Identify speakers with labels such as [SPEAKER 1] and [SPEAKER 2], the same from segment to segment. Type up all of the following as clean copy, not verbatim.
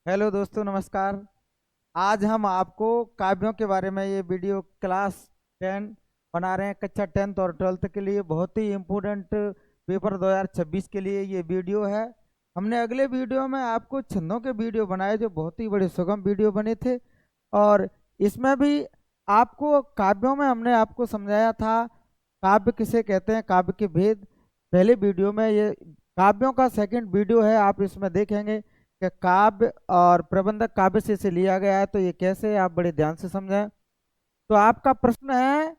[SPEAKER 1] Hello दोस्तों, नमस्कार। आज हम आपको काव्यों के बारे में ये वीडियो क्लास 10 बना रहे हैं। कक्षा 10th और 12th के लिए बहुत ही इम्पोर्टेंट पेपर 2026 के लिए ये वीडियो है। हमने अगले वीडियो में आपको छंदों के वीडियो बनाए जो बहुत ही बड़े सुगम वीडियो बने थे, और इसमें भी आपको काव्यों में हमने आपको समझाया था काव्य किसे कहते हैं, काव्य के भेद। पहले वीडियो में ये काव्यों का सेकंड वीडियो है, आप इसमें देखेंगे कि काव्य और प्रबंधक काव्य से इसे लिया गया है। तो ये कैसे है, आप बड़े ध्यान से समझें। तो आपका प्रश्न है,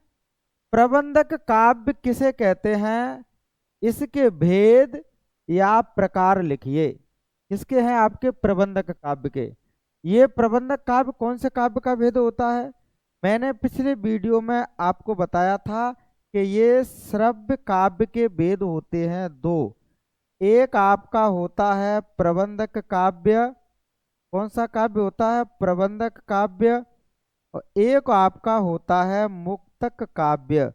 [SPEAKER 1] प्रबंधक काव्य किसे कहते हैं, इसके भेद या प्रकार लिखिए। किसके हैं आपके प्रबंधक काव्य के। ये प्रबंधक काव्य कौन से काव्य का भेद होता है। मैंने पिछले वीडियो में आपको बताया था कि ये श्रव्य काव्य के भेद होते हैं दो। एक आपका होता है प्रबंधक काव्य। कौन सा काव्य होता है, प्रबंधक काव्य। और एक आपका होता है मुक्तक काव्य,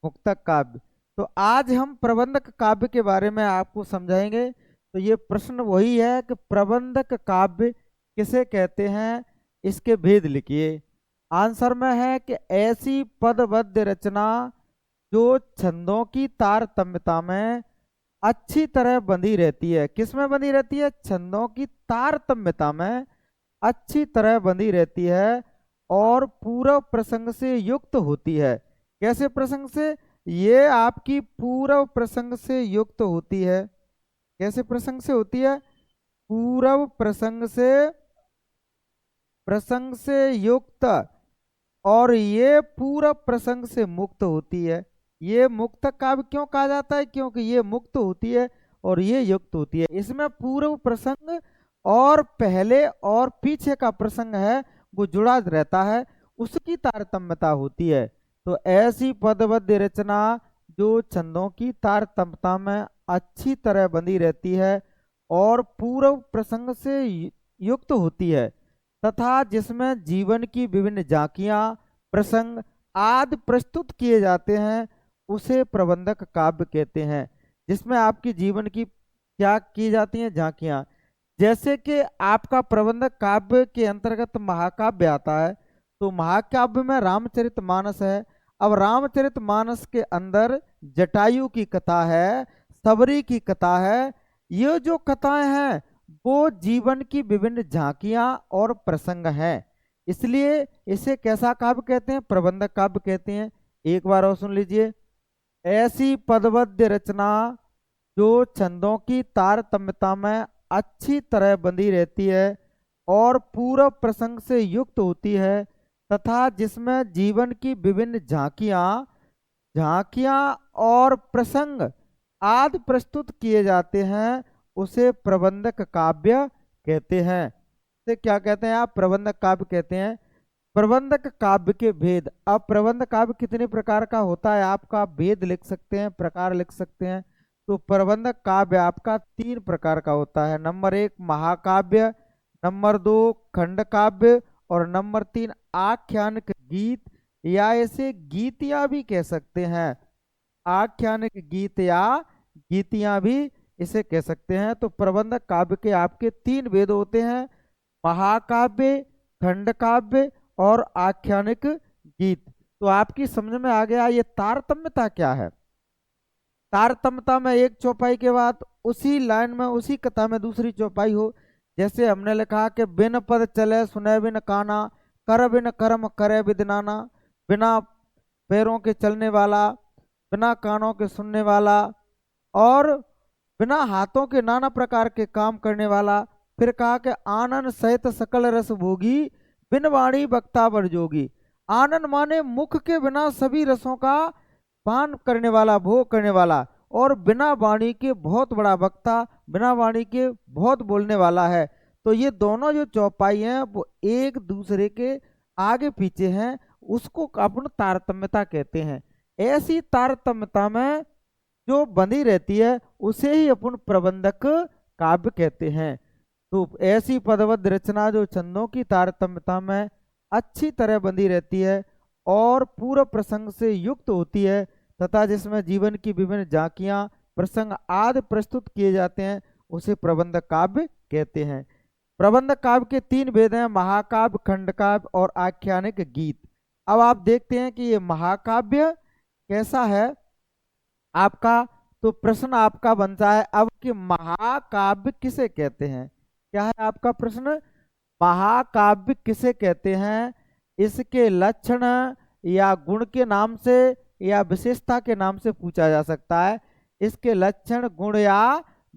[SPEAKER 1] मुक्तक काव्य। तो आज हम प्रबंधक काव्य के बारे में आपको समझाएंगे। तो ये प्रश्न वही है कि प्रबंधक काव्य किसे कहते हैं, इसके भेद लिखिए। आंसर में है कि ऐसी पदबद्ध रचना जो छंदों की तारतम्यता में अच्छी तरह बंधी रहती है। किस में बंधी रहती है, छंदों की तारतम्यता में अच्छी तरह बंधी रहती है और पूर्व प्रसंग से युक्त होती है। कैसे प्रसंग से, ये आपकी पूर्व प्रसंग से युक्त होती है। कैसे प्रसंग से होती है, पूर्व प्रसंग से युक्त। और ये पूर्व प्रसंग से मुक्त होती है। ये मुक्त काव्य क्यों कहा जाता है, क्योंकि ये मुक्त होती है और ये युक्त होती है। इसमें पूर्व प्रसंग और पहले और पीछे का प्रसंग है वो जुड़ा रहता है, उसकी तारतम्यता होती है। तो ऐसी पदबद्ध रचना जो छंदों की तारतम्यता में अच्छी तरह बंधी रहती है और पूर्व प्रसंग से युक्त होती है, तथा जिसमें जीवन की विभिन्न झांकियां, प्रसंग आदि प्रस्तुत किए जाते हैं, उसे प्रबंधक काव्य कहते हैं। जिसमें आपकी जीवन की क्या की जाती हैं, झांकियां। जैसे कि आपका प्रबंधक काव्य के अंतर्गत महाकाव्य आता है। तो महाकाव्य में रामचरितमानस है। अब रामचरितमानस के अंदर जटायु की कथा है, सबरी की कथा है। ये जो कथाएं हैं वो जीवन की विभिन्न झांकियां और प्रसंग हैं। इसलिए इसे कैसा काव्य कहते हैं, प्रबंधक काव्य कहते हैं। एक बार और सुन लीजिए। ऐसी पदबद्ध रचना जो छंदों की तारतम्यता में अच्छी तरह बंधी रहती है और पूर्व प्रसंग से युक्त होती है, तथा जिसमें जीवन की विभिन्न झांकियां झांकियां और प्रसंग आदि प्रस्तुत किए जाते हैं, उसे प्रबंधक काव्य कहते हैं। इसे क्या कहते हैं आप, प्रबंधक काव्य कहते हैं। प्रबंधक काव्य के भेद। अब प्रबंध काव्य कितने प्रकार का होता है, आपका भेद लिख सकते हैं, प्रकार लिख सकते हैं। तो प्रबंधक काव्य आपका तीन प्रकार का होता है। नंबर एक महाकाव्य, नंबर दो खंड काव्य, और नंबर तीन आख्यानिक गीत, या इसे गीतियां भी कह सकते हैं। आख्यानिक गीत या गीतियां भी इसे कह सकते हैं। तो प्रबंधक काव्य के आपके तीन भेद होते हैं, महाकाव्य, खंड काव्य और आख्यानिक गीत। तो आपकी समझ में आ गया ये तारतम्यता क्या है। तारतम्यता में एक चौपाई के बाद उसी लाइन में उसी कथा में दूसरी चौपाई हो। जैसे हमने लिखा कि बिन पद चले सुने बिन काना, कर बिन कर्म करे विदनाना। बिना पैरों के चलने वाला, बिना कानों के सुनने वाला, और बिना हाथों के नाना प्रकार के काम करने वाला। फिर कहा कि आनंद सहित सकल रस भोगी, बिन वाणी बक्ता बर जोगी। आनंद माने मुख के बिना सभी रसों का पान करने वाला, भोग करने वाला, और बिना वाणी के बहुत बड़ा वक्ता, बिना वाणी के बहुत बोलने वाला है। तो ये दोनों जो चौपाई हैं वो एक दूसरे के आगे पीछे हैं, उसको अपन तारतम्यता कहते हैं। ऐसी तारतम्यता में जो बंधी रहती है उसे ही अपन प्रबंधक काव्य कहते हैं। तो ऐसी पदबद्ध रचना जो छंदों की तारतम्यता में अच्छी तरह बंधी रहती है और पूर्व प्रसंग से युक्त होती है, तथा जिसमें जीवन की विभिन्न झांकियां, प्रसंग आदि प्रस्तुत किए जाते हैं, उसे प्रबंधक काव्य कहते हैं। प्रबंध काव्य के 3 भेद हैं, महाकाव्य, खंडकाव्य और आख्यानिक गीत। अब आप देखते हैं कि ये महाकाव्य कैसा है आपका। तो प्रश्न आपका बनता है अब कि महाकाव्य किसे कहते हैं। क्या है आपका प्रश्न, महाकाव्य किसे कहते हैं। इसके लक्षण या गुण के नाम से या विशेषता के नाम से पूछा जा सकता है। इसके लक्षण, गुण या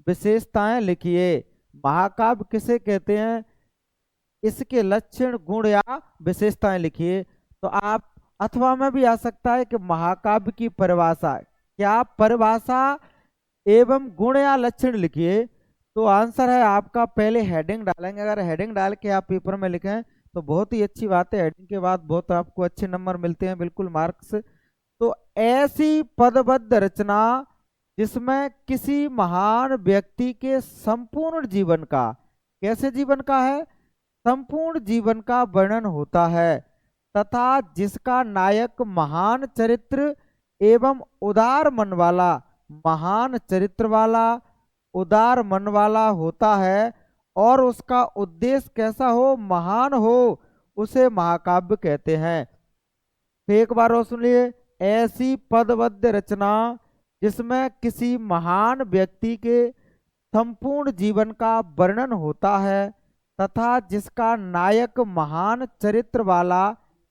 [SPEAKER 1] विशेषताएं लिखिए। महाकाव्य किसे कहते हैं, इसके लक्षण, गुण या विशेषताएं लिखिए। तो आप अथवा में भी आ सकता है कि महाकाव्य की परिभाषा, क्या परिभाषा एवं गुण या लक्षण लिखिए। तो आंसर है आपका, पहले हेडिंग डालेंगे। अगर हेडिंग डाल के आप पेपर में लिखें तो बहुत ही अच्छी बात है, हेडिंग के बाद बहुत आपको अच्छे नंबर मिलते हैं, बिल्कुल मार्क्स। तो ऐसी पदबद्ध रचना जिसमें किसी महान व्यक्ति के संपूर्ण जीवन का, कैसे जीवन का है, संपूर्ण जीवन का वर्णन होता है तथा जिसका नायक महान चरित्र एवं उदार मन वाला, महान चरित्र वाला, उदार मन वाला होता है और उसका उद्देश्य कैसा हो, महान हो, उसे महाकाव्य कहते हैं। तो एक बार और सुनिए, ऐसी पदबद्ध रचना जिसमें किसी महान व्यक्ति के संपूर्ण जीवन का वर्णन होता है तथा जिसका नायक महान चरित्र वाला,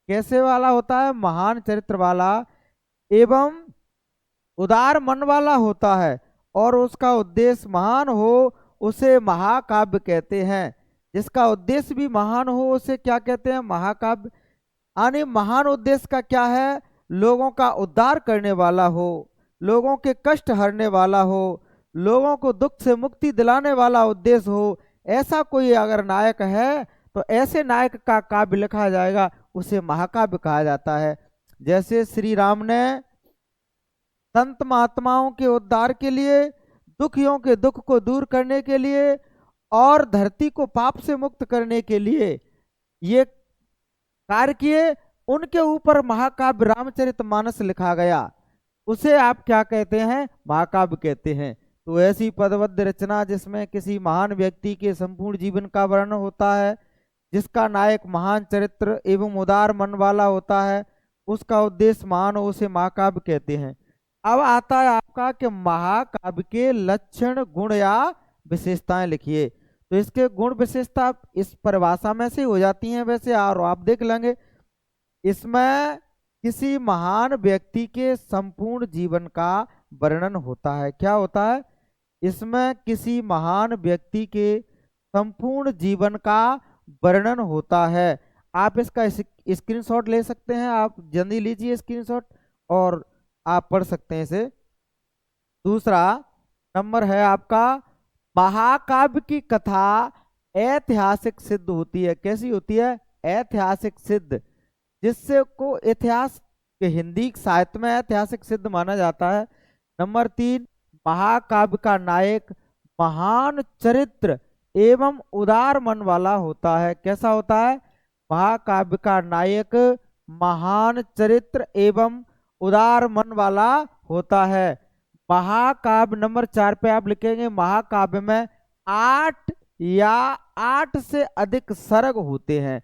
[SPEAKER 1] कैसे वाला होता है, महान चरित्र वाला एवं उदार मन वाला होता है और उसका उद्देश्य महान हो, उसे महाकाव्य कहते हैं। जिसका उद्देश्य भी महान हो उसे क्या कहते हैं, महाकाव्य। यानी महान उद्देश्य का क्या है, लोगों का उद्धार करने वाला हो, लोगों के कष्ट हरने वाला हो, लोगों को दुख से मुक्ति दिलाने वाला उद्देश्य हो। ऐसा कोई अगर नायक है तो ऐसे नायक का काव्य लिखा जाएगा, उसे महाकाव्य कहा जाता है। जैसे श्री राम ने संत महात्माओं के उद्धार के लिए, दुखियों के दुख को दूर करने के लिए और धरती को पाप से मुक्त करने के लिए ये कार्य किए, उनके ऊपर महाकाव्य रामचरितमानस लिखा गया, उसे आप क्या कहते हैं, महाकाव्य कहते हैं। तो ऐसी पदबद्ध रचना जिसमें किसी महान व्यक्ति के संपूर्ण जीवन का वर्णन होता है, जिसका नायक महान चरित्र एवं उदार मन वाला होता है, उसका उद्देश्य महान हो, उसे महाकाव्य कहते हैं। अब आता है आपका कि महाकाव्य के लक्षण, गुण या विशेषताएं लिखिए। तो इसके गुण विशेषता इस परिभाषा में से हो जाती हैं वैसे, और आप देख लेंगे। इसमें किसी महान व्यक्ति के संपूर्ण जीवन का वर्णन होता है। क्या होता है, इसमें किसी महान व्यक्ति के संपूर्ण जीवन का वर्णन होता है। आप इसका स्क्रीनशॉट ले सकते हैं, आप जल्दी लीजिए स्क्रीनशॉट और आप पढ़ सकते हैं इसे। दूसरा नंबर है आपका, महाकाव्य की कथा ऐतिहासिक सिद्ध होती है। कैसी होती है, ऐतिहासिक सिद्ध, जिससे को इतिहास के हिंदी साहित्य में ऐतिहासिक सिद्ध माना जाता है। नंबर 3, महाकाव्य का नायक महान चरित्र एवं उदार मन वाला होता है। कैसा होता है, महाकाव्य का नायक महान चरित्र एवं उदार मन वाला होता है। महाकाव्य नंबर 4 पे आप लिखेंगे, महाकाव्य में 8 या 8 से अधिक सर्ग होते हैं,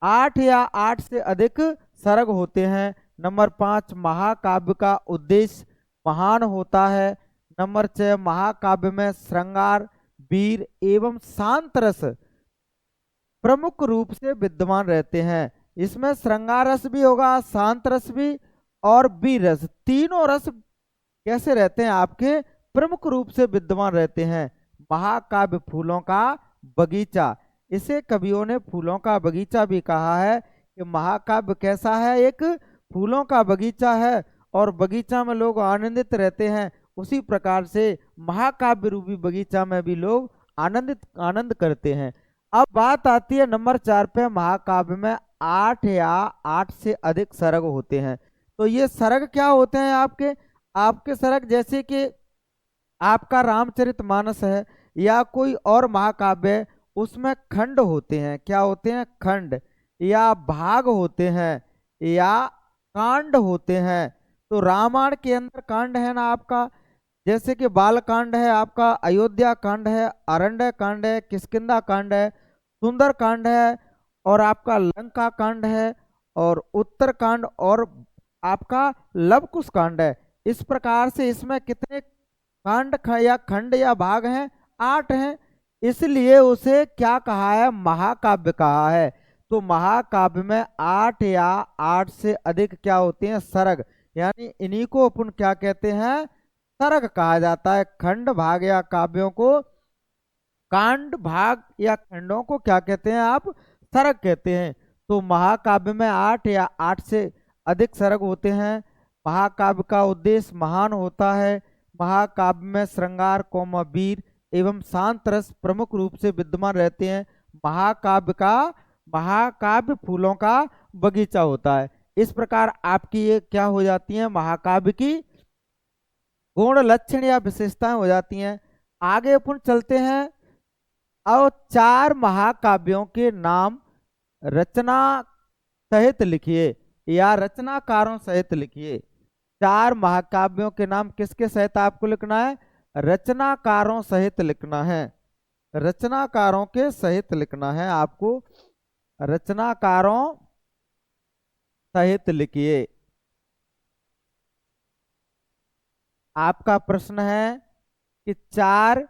[SPEAKER 1] 8 या 8 से अधिक सर्ग होते हैं। नंबर 5, महाकाव्य का उद्देश्य महान होता है। नंबर 6, महाकाव्य में श्रृंगार, वीर एवं शांत रस प्रमुख रूप से विद्यमान रहते हैं। इसमें श्रृंगार रस भी होगा, शांत रस भी और वीर रस, तीनों रस कैसे रहते हैं, आपके प्रमुख रूप से विद्यमान रहते हैं। महाकाव्य फूलों का बगीचा, इसे कवियों ने फूलों का बगीचा भी कहा है कि महाकाव्य कैसा है, एक फूलों का बगीचा है और बगीचा में लोग आनंदित रहते हैं। उसी प्रकार से महाकाव्य रूपी बगीचा में भी लोग आनंद करते हैं। अब बात आती है नंबर 4 पे, महाकाव्य में 8 या 8 से अधिक सर्ग होते हैं। तो ये सर्ग क्या होते हैं, आपके सर्ग जैसे कि आपका रामचरितमानस है या कोई और महाकाव्य है, उसमें खंड होते हैं। क्या होते हैं, खंड या भाग होते हैं या कांड होते हैं। तो रामायण के अंदर कांड है ना आपका, जैसे कि बाल कांड है आपका, अयोध्या कांड है, अरण्य कांड है, किष्किंधा कांड है। सुंदर कांड है, और आपका लंका कांड है, और उत्तर कांड, और आपका लव कुश कांड है। इस प्रकार से इसमें कितने कांड या खंड या भाग हैं? 8 हैं। इसलिए उसे क्या कहा है? महाकाव्य कहा है। तो महाकाव्य में 8 या 8 से अधिक क्या होते हैं? सर्ग। यानी इन्हीं को अपन क्या कहते हैं? सर्ग कहा जाता है। खंड भाग या काव्यों को, कांड भाग या खंडों को क्या कहते हैं आप? सर्ग कहते हैं। तो महाकाव्य में 8 या 8 से अधिक सर्ग होते हैं। महाकाव्य का उद्देश्य महान होता है। महाकाव्य में श्रृंगार, कौमा, वीर एवं शांत रस प्रमुख रूप से विद्यमान रहते हैं। महाकाव्य फूलों का बगीचा होता है। इस प्रकार आपकी ये क्या हो जाती है? महाकाव्य की गुण, लक्षण या विशेषताएं हो जाती हैं। आगे अपन चलते हैं। अब 4 महाकाव्यों के नाम रचना सहित लिखिए, या रचनाकारों सहित लिखिए। 4 महाकाव्यों के नाम किसके सहित आपको लिखना है? रचनाकारों सहित लिखना है। रचनाकारों के सहित लिखना है आपको। रचनाकारों सहित लिखिए। आपका प्रश्न है कि 4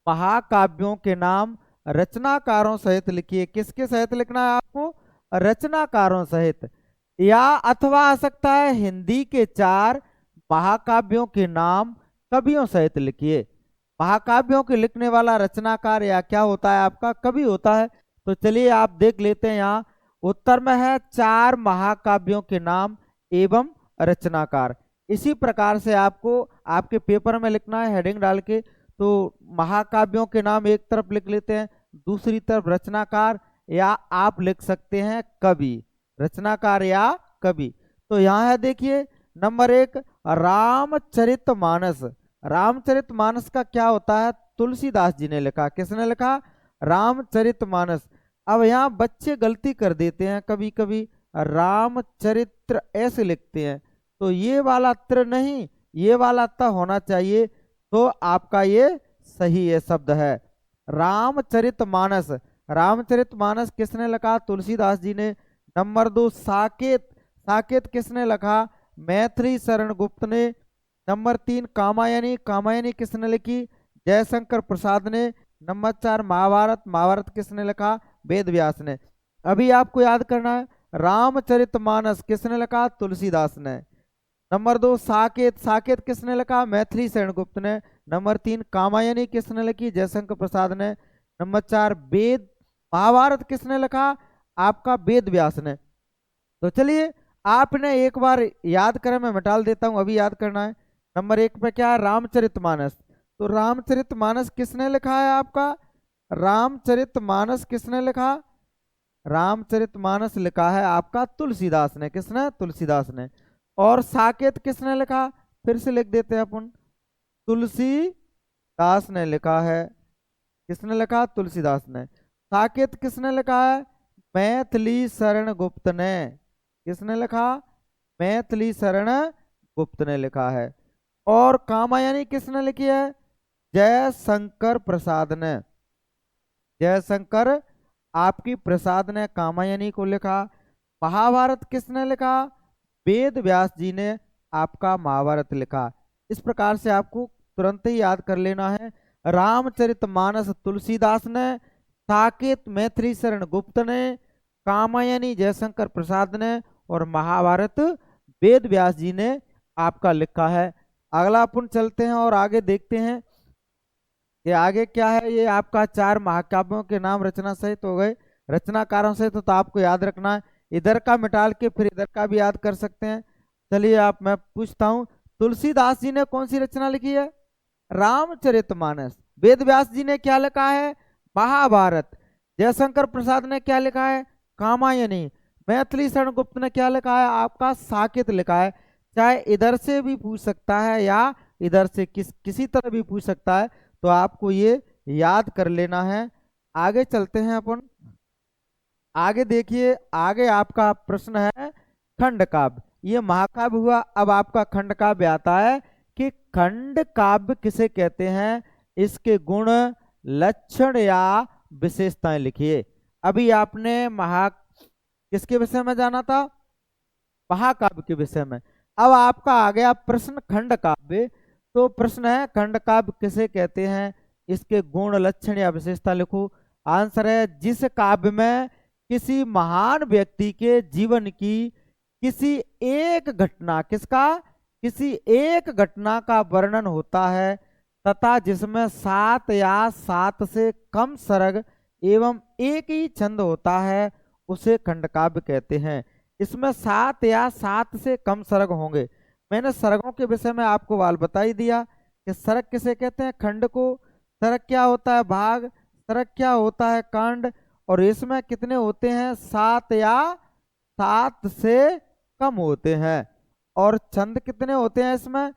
[SPEAKER 1] महाकाव्यों के नाम रचनाकारों सहित लिखिए। किसके सहित लिखना है आपको? रचनाकारों सहित। या अथवा आ सकता है हिंदी के 4 महाकाव्यों के नाम कवियों सहित लिखिए। महाकाव्यों के लिखने वाला रचनाकार या क्या होता है? आपका कवि होता है। तो चलिए आप देख लेते हैं। यहाँ उत्तर में है 4 महाकाव्यों के नाम एवं रचनाकार। इसी प्रकार से आपको आपके पेपर में लिखना है हेडिंग डाल के। तो महाकाव्यों के नाम एक तरफ लिख लेते हैं, दूसरी तरफ रचनाकार, या आप लिख सकते हैं कवि। रचनाकार या कवि। तो यहाँ है देखिए नंबर 1 रामचरितमानस। रामचरितमानस का क्या होता है? तुलसीदास जी ने लिखा। किसने लिखा? रामचरितमानस। अब यहाँ बच्चे गलती कर देते हैं कभी कभी, रामचरित्र ऐसे लिखते हैं। तो ये वाला त्र नहीं, ये वाला त होना चाहिए। तो आपका ये सही है शब्द है रामचरितमानस। रामचरितमानस किसने लिखा? तुलसीदास जी ने। नंबर 2 साकेत। साकेत किसने लिखा? मैथिली शरण गुप्त ने। नंबर 3 कामायनी। कामायनी किसने लिखी? जयशंकर प्रसाद ने। नंबर 4 महाभारत। महाभारत किसने लिखा? वेद व्यास ने। अभी आपको याद करना है रामचरितमानस किसने लिखा? तुलसीदास ने। नंबर 2 साकेत। साकेत किसने लिखा? मैथिली शरण गुप्त ने। नंबर 3 कामायनी किसने लिखी? जयशंकर प्रसाद ने। नंबर 4 वेद, महाभारत किसने लिखा? आपका वेद व्यास ने। तो चलिए आपने एक बार याद करें, मैं मिटा देता हूं, अभी याद करना है। नंबर 1 पे क्या है? रामचरितमानस। तो रामचरितमानस किसने लिखा है आपका? रामचरितमानस किसने लिखा? रामचरितमानस लिखा है आपका तुलसीदास ने। किसने? तुलसीदास ने। और साकेत किसने लिखा? फिर से लिख देते हैं अपन, तुलसीदास ने लिखा है। किसने लिखा? तुलसीदास ने। साकेत किसने लिखा है? मैथिली शरण गुप्त ने। किसने लिखा? मैथिली शरण गुप्त ने लिखा है। और कामायनी किसने लिखी है? जयशंकर प्रसाद ने। जयशंकर आपकी प्रसाद ने कामायनी को लिखा। महाभारत किसने लिखा? वेद व्यास जी ने आपका महाभारत लिखा। इस प्रकार से आपको तुरंत ही याद कर लेना है। रामचरितमानस तुलसीदास ने, साकेत मैथिली शरण गुप्त ने, कामायनी जयशंकर प्रसाद ने, और महाभारत वेद व्यास जी ने आपका लिखा है। अगला अपन चलते हैं और आगे देखते हैं ये आगे क्या है। ये आपका 4 महाकाव्यों के नाम रचना सहित हो गए, रचनाकारों से। तो आपको याद रखना है, इधर का मिटाल के फिर इधर का भी याद कर सकते हैं। चलिए आप, मैं पूछता हूँ, तुलसीदास जी ने कौन सी रचना लिखी है? रामचरितमानस। वेद व्यास जी ने क्या लिखा है? महाभारत। जयशंकर प्रसाद ने क्या लिखा है? कामायनी। मैथिली शरण गुप्त ने क्या लिखा है? आपका साकेत लिखा है। चाहे इधर से भी पूछ सकता है या इधर से किसी तरह भी पूछ सकता है। तो आपको ये याद कर लेना है। आगे चलते हैं अपन। आगे देखिए, आगे आपका प्रश्न है खंड काव्य। ये महाकाव्य हुआ। अब आपका खंड काव्य आता है कि खंड काव्य किसे कहते हैं, इसके गुण, लक्षण या विशेषताएं लिखिए। अभी आपने किसके विषय में जाना था? महाकाव्य के विषय में। अब आपका आ गया प्रश्न खंड काव्य। तो प्रश्न है खंड काव्य किसे कहते हैं, इसके गुण लक्षण या विशेषता लिखो। आंसर है जिस काव्य में किसी महान व्यक्ति के जीवन की किसी एक घटना, किसका, किसी एक घटना का वर्णन होता है तथा जिसमें 7 या 7 से कम सर्ग एवं एक ही छंद होता है, उसे खंड काव्य कहते हैं। इसमें 7 या 7 से कम सर्ग होंगे। मैंने सर्गों के विषय में आपको वाल बता ही दिया कि सर्ग किसे कहते हैं, खंड को। सर्ग क्या होता है, भाग। सर्ग क्या होता है, कांड। और इसमें कितने होते हैं, 7 या 7 से कम होते हैं। और छंद कितने होते हैं इसमें,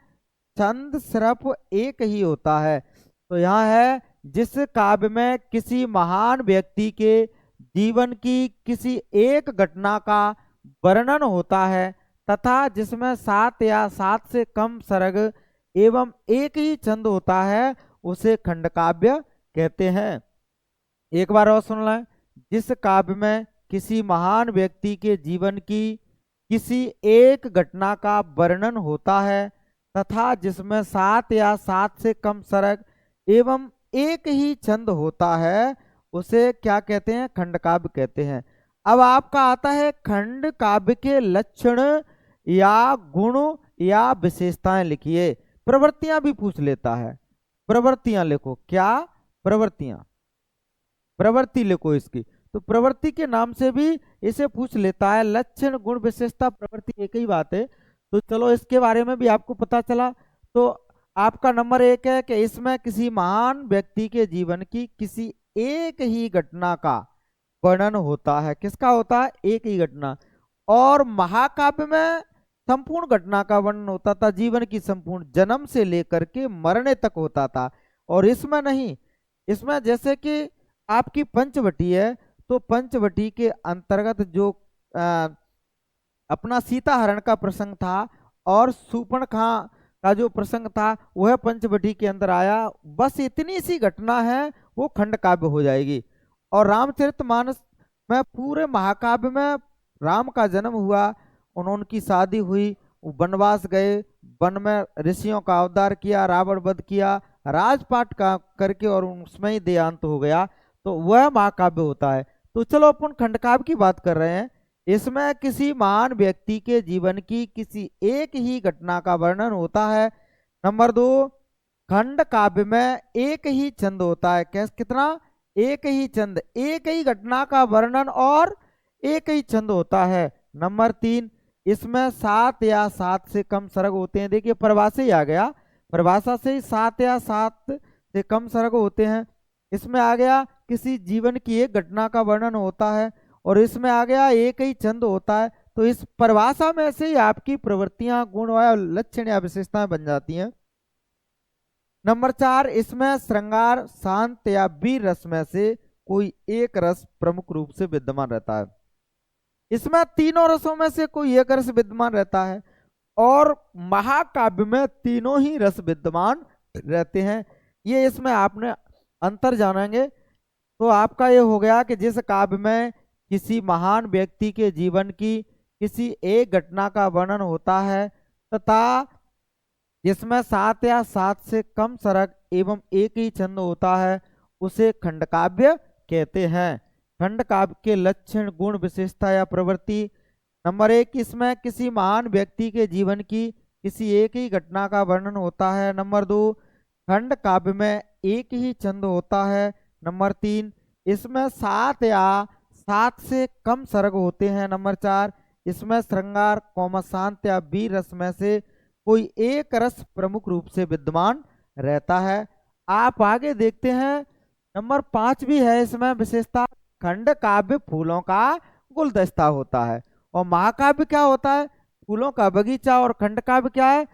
[SPEAKER 1] छंद सिर्फ एक ही होता है। तो यहाँ है जिस काव्य में किसी महान व्यक्ति के जीवन की किसी एक घटना का वर्णन होता है तथा जिसमें 7 या 7 से कम सर्ग एवं एक ही छंद होता है, उसे खंड काव्य कहते हैं। एक बार और सुन लें। जिस काव्य में किसी महान व्यक्ति के जीवन की किसी एक घटना का वर्णन होता है तथा जिसमें 7 या 7 से कम सर्ग एवं एक ही छंद होता है, उसे क्या कहते हैं, खंड काव्य कहते हैं। अब आपका आता है खंड काव्य के लक्षण या गुण या विशेषताएं लिखिए। प्रवृत्तियां भी पूछ लेता है, प्रवृत्तियां लिखो। क्या प्रवृत्तियां, प्रवृत्ति लिखो इसकी। तो प्रवृत्ति के नाम से भी इसे पूछ लेता है। लक्षण गुण विशेषता प्रवृत्ति एक ही बात है। तो चलो इसके बारे में भी आपको पता चला। तो आपका नंबर 1 है कि इसमें किसी महान व्यक्ति के जीवन की किसी एक ही घटना का वर्णन होता है। किसका होता है, एक ही घटना। और महाकाव्य में संपूर्ण घटना का वर्णन होता था, जीवन की संपूर्ण, जन्म से लेकर के मरने तक होता था। और इसमें नहीं, इसमें जैसे कि आपकी पंचवटी है, तो पंचवटी के अंतर्गत जो अपना सीता हरण का प्रसंग था और शूर्पणखा का जो प्रसंग था, वह पंचवटी के अंदर आया। बस इतनी सी घटना है, वो खंड काव्य हो जाएगी। और रामचरितमानस में, पूरे महाकाव्य में राम का जन्म हुआ, उनकी शादी हुई, वनवास गए, वन में ऋषियों का अवतार किया, रावण वध किया, राजपाट का करके, और उसमें ही देहांत हो गया। तो वह महाकाव्य होता है। तो चलो अपन खंड काव्य की बात कर रहे हैं। इसमें किसी महान व्यक्ति के जीवन की किसी एक ही घटना का वर्णन होता है। नंबर 2, खंड काव्य में एक ही छंद होता है। कैसे, कितना, एक ही छंद, एक ही घटना का वर्णन और एक ही छंद होता है। नंबर 3, इसमें 7 या 7 से कम सर्ग होते हैं। देखिए परिभाषा ही आ गया, परिभाषा से ही 7 या 7 से कम सर्ग होते हैं। इसमें आ गया किसी जीवन की एक घटना का वर्णन होता है, और इसमें आ गया एक ही छंद होता है। तो इस परिभाषा में से ही आपकी प्रवृत्तियां, गुण या लक्षण या विशेषताएं बन जाती हैं। नंबर 4, इसमें श्रृंगार, शांत या वीर रस में से कोई एक रस प्रमुख रूप से विद्यमान रहता है। इसमें तीनों रसों में से कोई एक रस विद्यमान रहता है, और महाकाव्य में तीनों ही रस विद्यमान रहते हैं। ये इसमें आपने अंतर जानेंगे। तो आपका ये हो गया कि जिस काव्य में किसी महान व्यक्ति के जीवन की किसी एक घटना का वर्णन होता है तथा जिसमें 7 या 7 से कम सर्ग एवं एक ही छंद होता है, उसे खंड काव्य कहते हैं। खंड काव्य के लक्षण, गुण, विशेषता या प्रवृत्ति। नंबर 1, इसमें किसी महान व्यक्ति के जीवन की किसी एक ही घटना का वर्णन होता है। नंबर 2, खंड काव्य में एक ही छंद होता है। नंबर 3, इसमें 7 या 7 से कम सर्ग होते हैं। नंबर 4, इसमें श्रृंगार, शांत या वीर रस में से कोई एक रस प्रमुख रूप से विद्यमान रहता है। आप आगे देखते हैं, नंबर 5 भी है इसमें विशेषता। खंड काव्य फूलों का गुलदस्ता होता है। और महाकाव्य क्या होता है, फूलों का बगीचा। और खंड काव्य क्या है,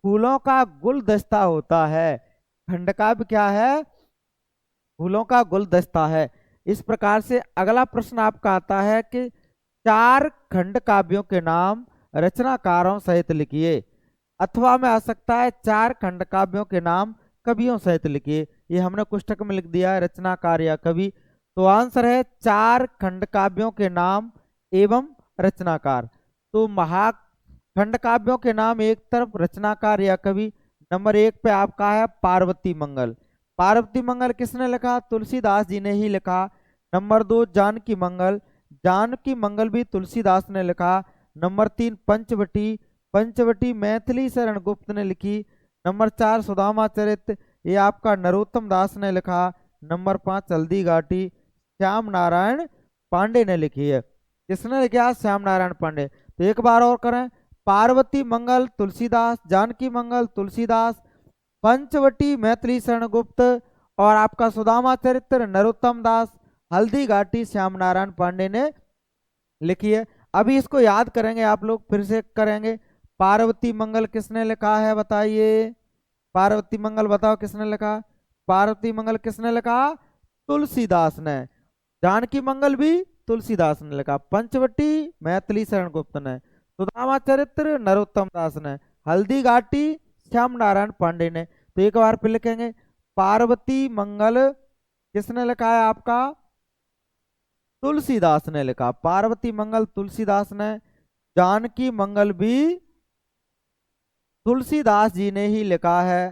[SPEAKER 1] फूलों का गुलदस्ता होता है। खंड काव्य क्या है, फूलों का गुलदस्ता है। इस प्रकार से अगला प्रश्न आपका आता है कि 4 खंड काव्यों के नाम रचनाकारों सहित लिखिए। अथवा में आ सकता है 4 खंड काव्यों के नाम कवियों सहित लिखिए। ये हमने पुस्तक में लिख दिया है, रचनाकार या कवि। तो आंसर है 4 खंड काव्यों के नाम एवं रचनाकार। तो महाखंड काव्यों के नाम एक तरफ, रचनाकार या कवि। नंबर 1 पे आपका है पार्वती मंगल। पार्वती मंगल किसने लिखा? तुलसीदास जी ने ही लिखा। नंबर 2 जानकी मंगल। जानकी मंगल भी तुलसीदास ने लिखा। नंबर 3 पंचवटी। पंचवटी मैथिली शरण गुप्त ने लिखी। नंबर 4 सुदामा चरित, ये आपका नरोत्तम दास ने लिखा। नंबर 5 हल्दी घाटी, श्याम नारायण पांडे ने लिखी है। किसने लिखा? श्याम नारायण पांडे। तो एक बार और करें, पार्वती मंगल तुलसीदास, जानकी मंगल तुलसीदास, पंचवटी मैथिली शरण गुप्त, और आपका सुदामा चरित्र नरोत्तम दास, हल्दी घाटी श्याम नारायण पांडे ने लिखी है। अभी इसको याद करेंगे आप लोग, फिर से करेंगे। पार्वती मंगल किसने लिखा है बताइए? पार्वती मंगल बताओ किसने लिखा? पार्वती मंगल किसने लिखा? तुलसीदास ने। जानकी मंगल भी तुलसीदास ने लिखा। पंचवटी मैथिली शरण गुप्त ने। सुदामा चरित्र नरोत्तम दास ने। हल्दी घाटी श्याम नारायण पांडे ने। तो एक बार फिर लिखेंगे, पार्वती मंगल किसने लिखा है आपका? तुलसीदास ने लिखा। पार्वती मंगल तुलसीदास ने। जानकी मंगल भी तुलसीदास जी ने ही लिखा है।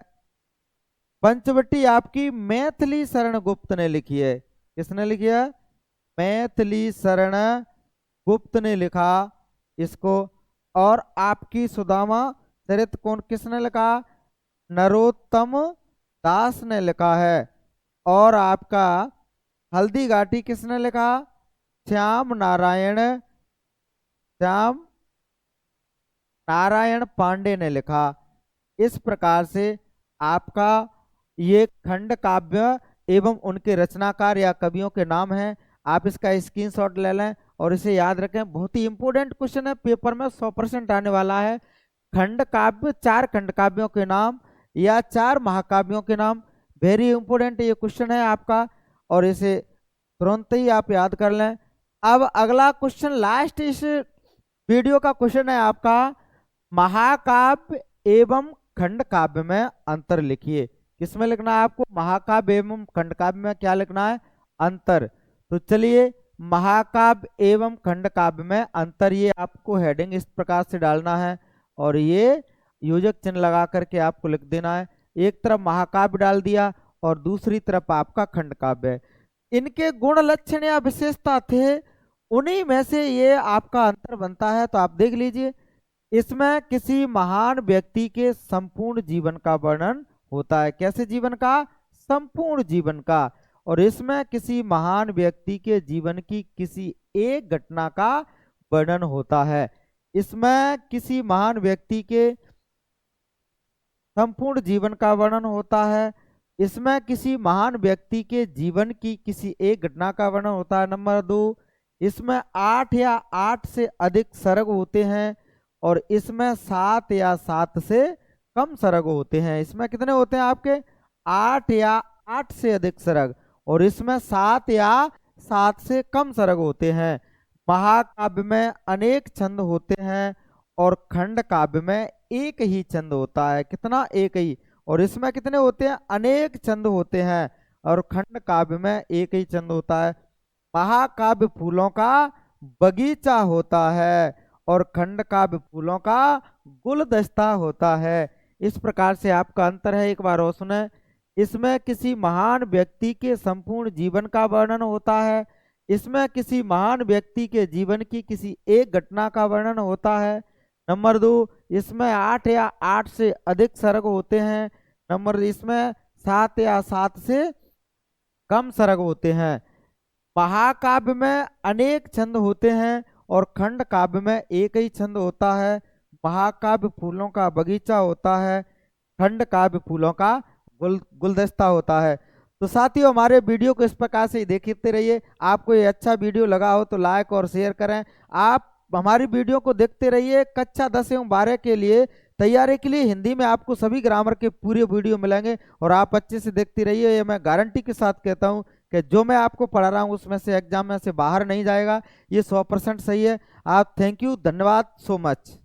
[SPEAKER 1] पंचवटी आपकी मैथिली शरण गुप्त ने लिखी है। किसने लिखी है? मैथिली शरण गुप्त ने लिखा इसको। और आपकी सुदामा चरित कौन किसने लिखा? नरोत्तम दास ने लिखा है। और आपका हल्दी घाटी किसने लिखा? श्याम नारायण पांडे ने लिखा। इस प्रकार से आपका ये खंड काव्य एवं उनके रचनाकार या कवियों के नाम हैं। आप इसका स्क्रीनशॉट ले लें और इसे याद रखें। बहुत ही इंपॉर्टेंट क्वेश्चन है, पेपर में 100% आने वाला है। खंड काव्य, 4 खंड काव्यों के नाम या 4 महाकाव्यों के नाम। वेरी इंपॉर्टेंट ये क्वेश्चन है आपका, और इसे तुरंत ही आप याद कर लें। अब अगला क्वेश्चन, लास्ट इस वीडियो का क्वेश्चन है आपका, महाकाव्य एवं खंड काव्य में अंतर लिखिए। किसमें लिखना है आपको? महाकाव्य एवं खंड काव्य में क्या लिखना है? अंतर। तो चलिए, महाकाव्य एवं खंड काव्य में अंतर, ये आपको हेडिंग इस प्रकार से डालना है और ये योजक चिन्ह लगा करके आपको लिख देना है। एक तरफ महाकाव्य डाल दिया और दूसरी तरफ आपका खंड काव्य है। इनके गुण लक्षण या विशेषता थे, उन्हीं में से ये आपका अंतर बनता है। तो आप देख लीजिए, इसमें किसी महान व्यक्ति के संपूर्ण जीवन का वर्णन होता है। कैसे जीवन का? संपूर्ण जीवन का। और इसमें किसी महान व्यक्ति के जीवन की किसी एक घटना का वर्णन होता है। इसमें किसी महान व्यक्ति के संपूर्ण जीवन का वर्णन होता है। इसमें किसी महान व्यक्ति के जीवन की किसी एक घटना का वर्णन होता है। नंबर 2, इसमें 8 या 8 से अधिक सर्ग होते हैं और इसमें 7 या 7 से कम सर्ग होते हैं। इसमें कितने होते हैं आपके? 8 या 8 से अधिक सर्ग, और इसमें 7 या 7 से कम सर्ग होते हैं। महाकाव्य में अनेक छंद होते हैं और खंड काव्य में एक ही छंद होता है। कितना? एक ही। और इसमें कितने होते हैं? अनेक छंद होते हैं और खंड काव्य में एक ही छंद होता है। महाकाव्य फूलों का बगीचा होता है और खंड काव्य फूलों का गुलदस्ता होता है। इस प्रकार से आपका अंतर है। एक बार और सुने, इसमें किसी महान व्यक्ति के संपूर्ण जीवन का वर्णन होता है। इसमें किसी महान व्यक्ति के जीवन की किसी एक घटना का वर्णन होता है। नंबर 2, इसमें 8 या 8 से अधिक सर्ग होते हैं। इसमें 7 या 7 से कम सर्ग होते हैं। महाकाव्य में अनेक छंद होते हैं और खंड काव्य में एक ही छंद होता है। महाकाव्य फूलों का बगीचा होता है, खंड काव्य फूलों का गुलदस्ता होता है। तो साथियों, हमारे वीडियो को इस प्रकार से देखते रहिए। आपको ये अच्छा वीडियो लगा हो तो लाइक और शेयर करें। आप हमारी वीडियो को देखते रहिए। कक्षा 10 एवं 12 के लिए तैयारी के लिए हिंदी में आपको सभी ग्रामर के पूरे वीडियो मिलेंगे और आप अच्छे से देखते रहिए। ये मैं गारंटी के साथ कहता हूँ कि जो मैं आपको पढ़ा रहा हूँ उसमें से एग्जाम में से बाहर नहीं जाएगा। ये 100% सही है। आप थैंक यू, धन्यवाद सो मच।